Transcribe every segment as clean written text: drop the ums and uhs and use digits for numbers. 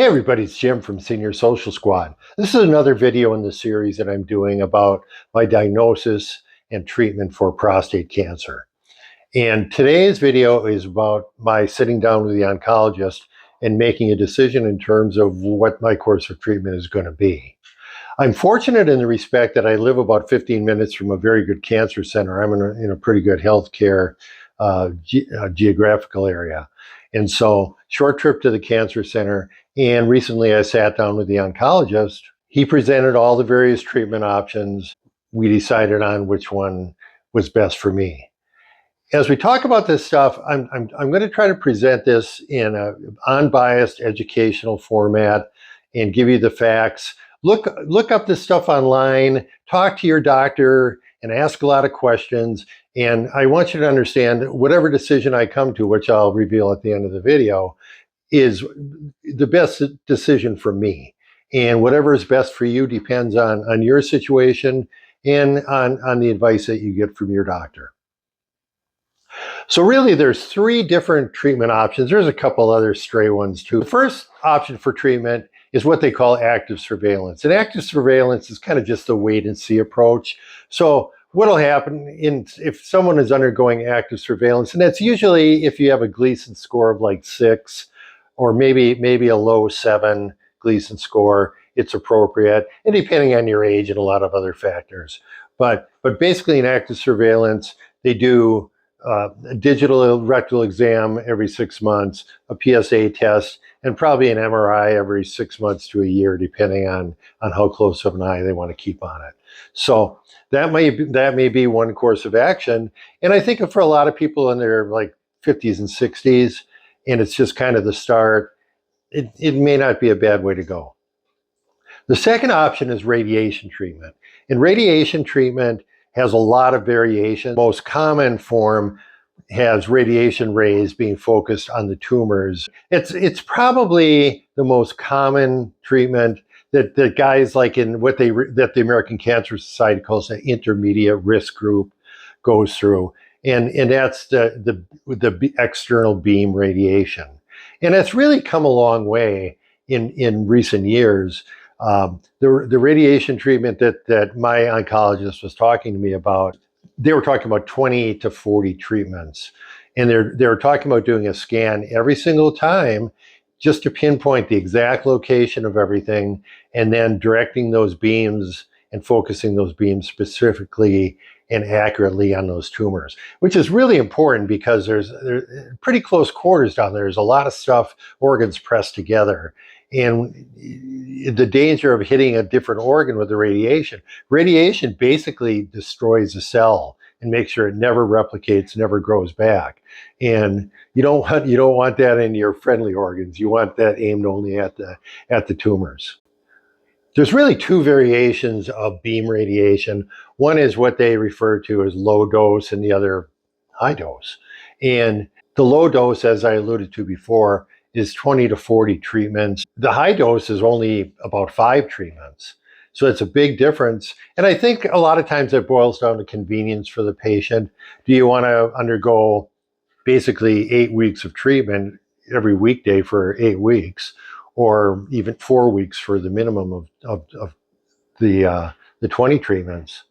Hey everybody, it's Jim from Senior Social Squad. This is another video in the series that I'm doing about my diagnosis and treatment for prostate cancer. And today's video is about my sitting down with the oncologist and making a decision in terms of what my course of treatment is going to be. I'm fortunate in the respect that I live about 15 minutes from a very good cancer center. I'm in a pretty good healthcare geographical area. And so, short trip to the cancer center. And recently I sat down with the oncologist. He presented all the various treatment options. We decided on which one was best for me. As we talk about this stuff, I'm going to try to present this in an unbiased educational format and give you the facts. Look up this stuff online, talk to your doctor, and ask a lot of questions. And I want you to understand whatever decision I come to, which I'll reveal at the end of the video, is the best decision for me. And whatever is best for you depends on your situation and on the advice that you get from your doctor. So really, there's three different treatment options. There's a couple other stray ones too. The first option for treatment is what they call active surveillance. And active surveillance is kind of just a wait and see approach. So what'll happen if someone is undergoing active surveillance, and that's usually if you have a Gleason score of like 6 or maybe a low 7 Gleason score, it's appropriate, and depending on your age and a lot of other factors. But basically in active surveillance, they do a digital rectal exam every 6 months, a PSA test, and probably an MRI every 6 months to a year, depending on how close of an eye they want to keep on it. So that may be one course of action. And I think for a lot of people in their like 50s and 60s, and it's just kind of the start, it may not be a bad way to go. The second option is radiation treatment. And radiation treatment has a lot of variation. The most common form has radiation rays being focused on the tumors. It's probably the most common treatment that guys like in that the American Cancer Society calls an intermediate risk group goes through. And that's the external beam radiation. And it's really come a long way in recent years. The radiation treatment that my oncologist was talking to me about, they were talking about 20 to 40 treatments. And they were talking about doing a scan every single time just to pinpoint the exact location of everything, and then directing those beams and focusing those beams specifically and accurately on those tumors, which is really important because there's pretty close quarters down there. There's a lot of stuff, organs pressed together. And the danger of hitting a different organ with the radiation basically destroys the cell and makes sure it never replicates, never grows back. And you don't want that in your friendly organs. You want that aimed only at the tumors. There's really two variations of beam radiation. One is what they refer to as low dose, and the other high dose. And the low dose, as I alluded to before, is 20 to 40 treatments. The high dose is only about 5 treatments. So it's a big difference. And I think a lot of times it boils down to convenience for the patient. Do you want to undergo basically 8 weeks of treatment every weekday for 8 weeks, or even 4 weeks for the minimum of the 20 treatments?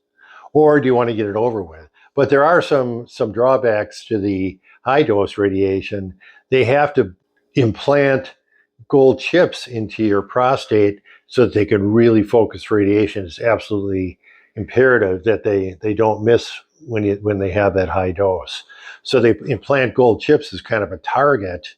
Or do you want to get it over with? But there are some drawbacks to the high dose radiation. They have to implant gold chips into your prostate so that they can really focus radiation. It's absolutely imperative that they don't miss when they have that high dose. So they implant gold chips as kind of a target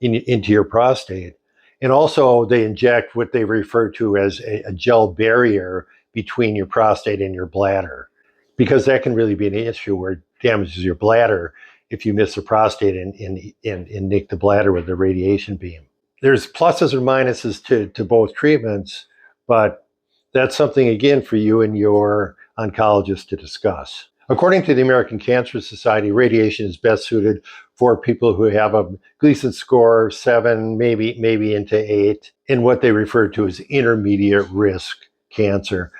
into your prostate. And also they inject what they refer to as a gel barrier between your prostate and your bladder, because that can really be an issue where it damages your bladder if you miss the prostate and nick the bladder with the radiation beam. There's pluses and minuses to both treatments, but that's something, again, for you and your oncologist to discuss. According to the American Cancer Society, radiation is best suited for people who have a Gleason score 7, maybe into 8, in what they refer to as intermediate risk cancer.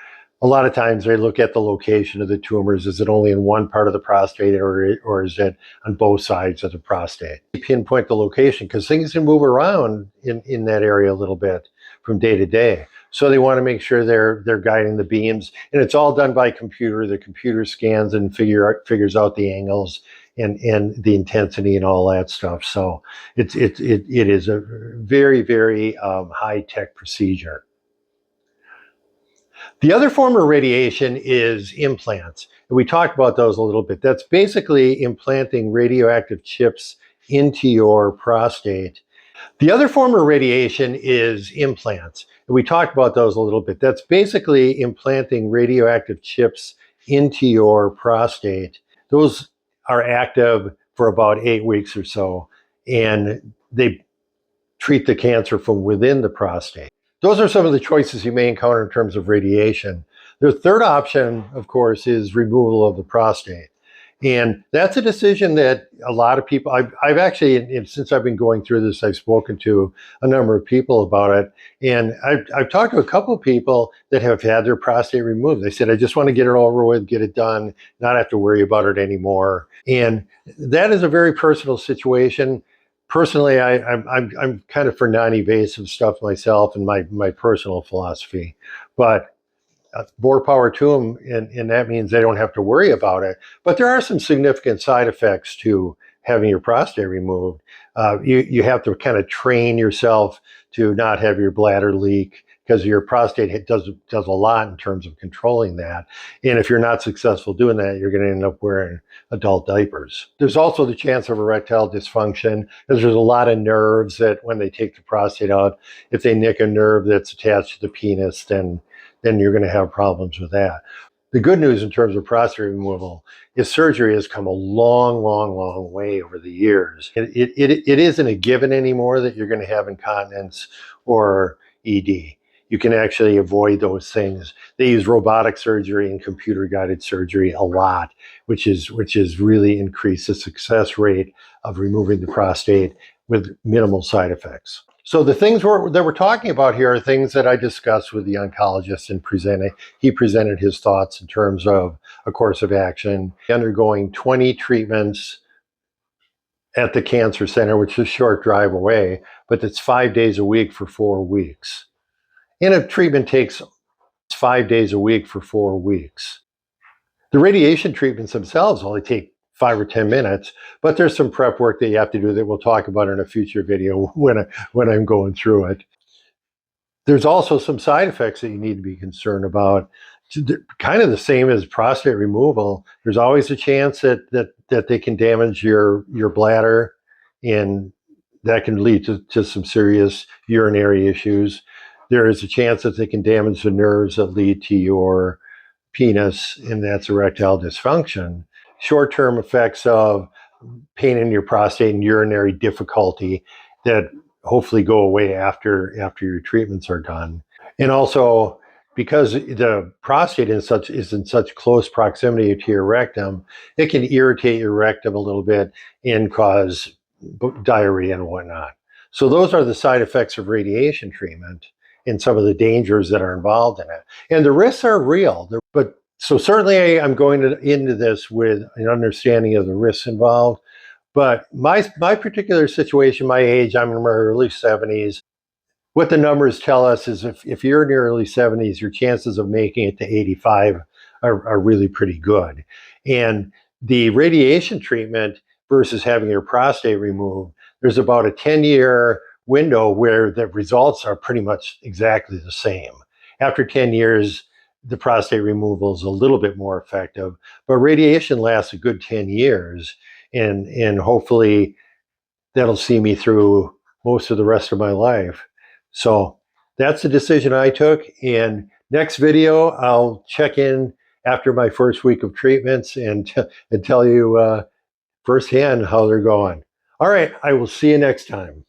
A lot of times they look at the location of the tumors. Is it only in one part of the prostate, or is it on both sides of the prostate? Pinpoint the location because things can move around in that area a little bit from day to day. So they want to make sure they're guiding the beams, and it's all done by computer. The computer scans and figures out the angles and the intensity and all that stuff. So it is a very, very high tech procedure. The other form of radiation is implants. And we talked about those a little bit. That's basically implanting radioactive chips into your prostate. The other form of radiation is implants. And we talked about those a little bit. That's basically implanting radioactive chips into your prostate. Those are active for about 8 weeks or so, and they treat the cancer from within the prostate. Those are some of the choices you may encounter in terms of radiation. The third option, of course, is removal of the prostate. And that's a decision that a lot of people, I've actually, since I've been going through this, I've spoken to a number of people about it. And I've talked to a couple of people that have had their prostate removed. They said, I just want to get it over with, get it done, not have to worry about it anymore. And that is a very personal situation. Personally, I'm kind of for non-invasive stuff myself and my personal philosophy. But more power to them, and that means they don't have to worry about it. But there are some significant side effects to having your prostate removed. You have to kind of train yourself to not have your bladder leak because your prostate does a lot in terms of controlling that. And if you're not successful doing that, you're going to end up wearing adult diapers. There's also the chance of erectile dysfunction because there's a lot of nerves that when they take the prostate out, if they nick a nerve that's attached to the penis, then you're going to have problems with that. The good news in terms of prostate removal is surgery has come a long, long, long way over the years. It isn't a given anymore that you're going to have incontinence or ED. You can actually avoid those things. They use robotic surgery and computer-guided surgery a lot, which is really increased the success rate of removing the prostate with minimal side effects. So the things that we're talking about here are things that I discussed with the oncologist and he presented his thoughts in terms of a course of action, undergoing 20 treatments at the cancer center, which is a short drive away, but it's 5 days a week for 4 weeks. And a treatment takes 5 days a week for 4 weeks. The radiation treatments themselves only take 5 or 10 minutes, but there's some prep work that you have to do that we'll talk about in a future video when I'm going through it. There's also some side effects that you need to be concerned about. Kind of the same as prostate removal. There's always a chance that they can damage your bladder, and that can lead to some serious urinary issues. There is a chance that they can damage the nerves that lead to your penis, and that's erectile dysfunction. Short-term effects of pain in your prostate and urinary difficulty that hopefully go away after your treatments are done. And also, because the prostate is in such close proximity to your rectum, it can irritate your rectum a little bit and cause diarrhea and whatnot. So those are the side effects of radiation treatment and some of the dangers that are involved in it. And the risks are real. But so certainly I'm going into this with an understanding of the risks involved. But my particular situation, my age, I'm in my early 70s. What the numbers tell us is if you're in your early 70s, your chances of making it to 85 are really pretty good. And the radiation treatment versus having your prostate removed, there's about a 10-year window where the results are pretty much exactly the same. After 10 years, the prostate removal is a little bit more effective, but radiation lasts a good 10 years. And hopefully that'll see me through most of the rest of my life. So that's the decision I took. And next video, I'll check in after my first week of treatments and tell you firsthand how they're going. All right, I will see you next time.